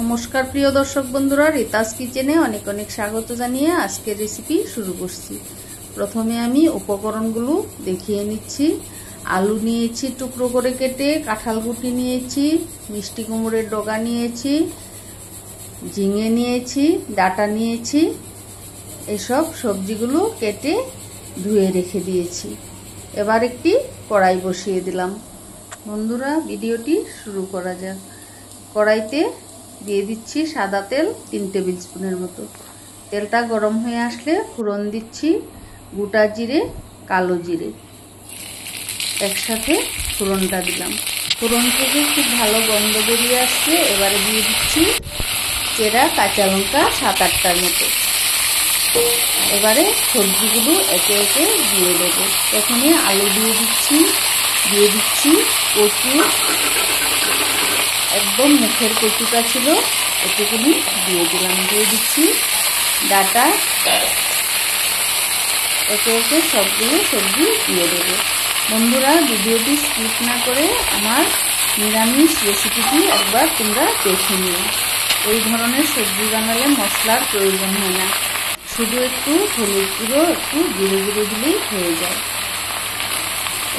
নমস্কার প্রিয় দর্শক বন্ধুরা, রিতাস কিচেনে অনেক অনেক স্বাগত জানিয়ে আজকের রেসিপি শুরু করছি। প্রথমে আমি উপকরণগুলো দেখিয়ে নিচ্ছি। আলু নিয়েছি টুকরো করে কেটে, কাঁঠাল গুটি নিয়েছি, মিষ্টি কুমড়োর ডগা নিয়েছি, ঝিঙে নিয়েছি, ডাঁটা নিয়েছি। এসব সবজিগুলো কেটে ধুয়ে রেখে দিয়েছি। এবার একটি কড়াই বসিয়ে দিলাম। বন্ধুরা, ভিডিওটি শুরু করা যাক। কড়াইতে দিয়ে দিচ্ছি সাদা তেল 3 টেবিল স্পুনের মতো। তেলটা গরম হয়ে আসলে ফোড়ন দিচ্ছি গোটা জিরে, কালো জিরে একসাথে ফোড়নটা দিলাম। ফোড়ন থেকে খুব ভালো গন্ধ বেরিয়ে আসছে। এবারে দিয়ে দিচ্ছি চেরা কাঁচা লঙ্কা 7-8টার মতো। এবারে সবজিগুলো একে একে দিয়ে দেবো। প্রথমে আলু দিয়ে দিচ্ছি কচু, একদম মুখের কচুটা ছিল, এটুকুনি দিয়ে দিলাম। দিয়ে দিচ্ছি ডাঁটা, একে একে সবগুলো সবজি দিয়ে দেবো। বন্ধুরা, ভিডিওটি স্কিপ না করে আমার নিরামিষ রেসিপিটি একবার তোমরা দেখে নিও। এই ধরনের সবজি বানালে মশলার প্রয়োজন হয় না, শুধু একটু হলুদ গুঁড়ো, একটু জিরে গুঁড়ো দিলেই হয়ে যায়।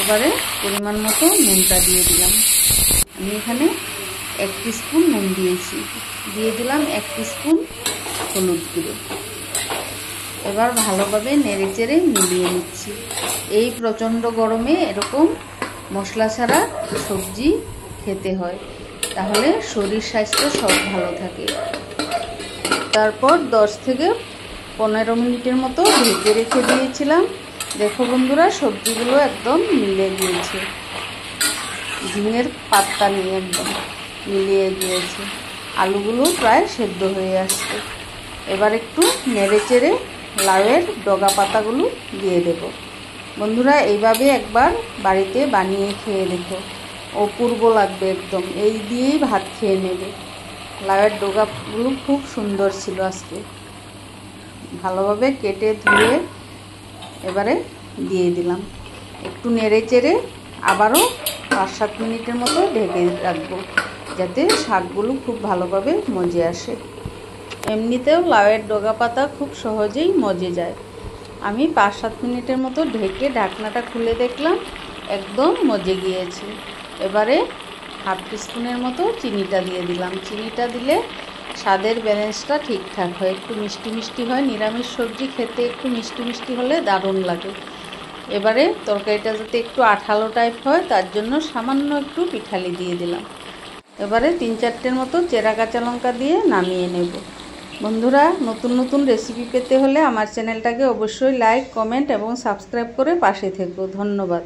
এবারে পরিমাণ মতো নুনটা দিয়ে দিলাম। আমি এখানে 1 টিস্পুন নুন দিয়েছি। দিয়ে দিলাম 1 টিস্পুন হলুদ গুঁড়ো। এবার ভালোভাবে নেড়েচেড়ে মিলিয়ে নিচ্ছি। এই প্রচণ্ড গরমে এরকম মশলা ছাড়া সবজি খেতে হয়, তাহলে শরীর স্বাস্থ্য সব ভালো থাকে। তারপর 10 থেকে 15 মিনিটের মতো ঢেকে রেখে দিয়েছিলাম। দেখো বন্ধুরা, সবজিগুলো একদম মিলে গিয়েছে, ঝিঙের পাতা নিয়ে একদম মিলিয়ে গিয়েছে। আলুগুলো প্রায় সেদ্ধ হয়ে আসছে। এবার একটু নেড়েচেড়ে লাউয়ের ডগা পাতাগুলো দিয়ে দেব। বন্ধুরা, এইভাবে একবার বাড়িতে বানিয়ে খেয়ে দেখো, অপূর্ব লাগবে একদম। এই দিয়েই ভাত খেয়ে নেবে। লাউয়ের ডগাগুলো খুব সুন্দর ছিল আজকে। ভালোভাবে কেটে ধুয়ে এবারে দিয়ে দিলাম। একটু নেড়েচেড়ে আবারও 5-7 মিনিটের মতো ঢেকে রাখবো, যাতে শাকগুলো খুব ভালোভাবে মজে আসে। এমনিতেও লাউয়ের ডগা পাতা খুব সহজেই মজে যায়। আমি 5-7 মিনিটের মতো ঢেকে ঢাকনাটা খুলে দেখলাম, একদম মজে গিয়েছে। এবারে 1/2 টিস্পুনের মতো চিনিটা দিয়ে দিলাম। চিনিটা দিলে স্বাদের ব্যালেন্সটা ঠিকঠাক হয়, একটু মিষ্টি মিষ্টি হয়। নিরামিষ সবজি খেতে একটু মিষ্টি মিষ্টি হলে দারুণ লাগে। এবারে তরকারিটা যাতে একটু আঠালো টাইপ হয়, তার জন্য সামান্য একটু পিঠালি দিয়ে দিলাম। এবারে 3-4টের মতো চেরা কাঁচা লঙ্কা দিয়ে নামিয়ে নেব। বন্ধুরা, নতুন নতুন রেসিপি পেতে হলে আমার চ্যানেলটাকে অবশ্যই লাইক, কমেন্ট এবং সাবস্ক্রাইব করে পাশে থেকো। ধন্যবাদ।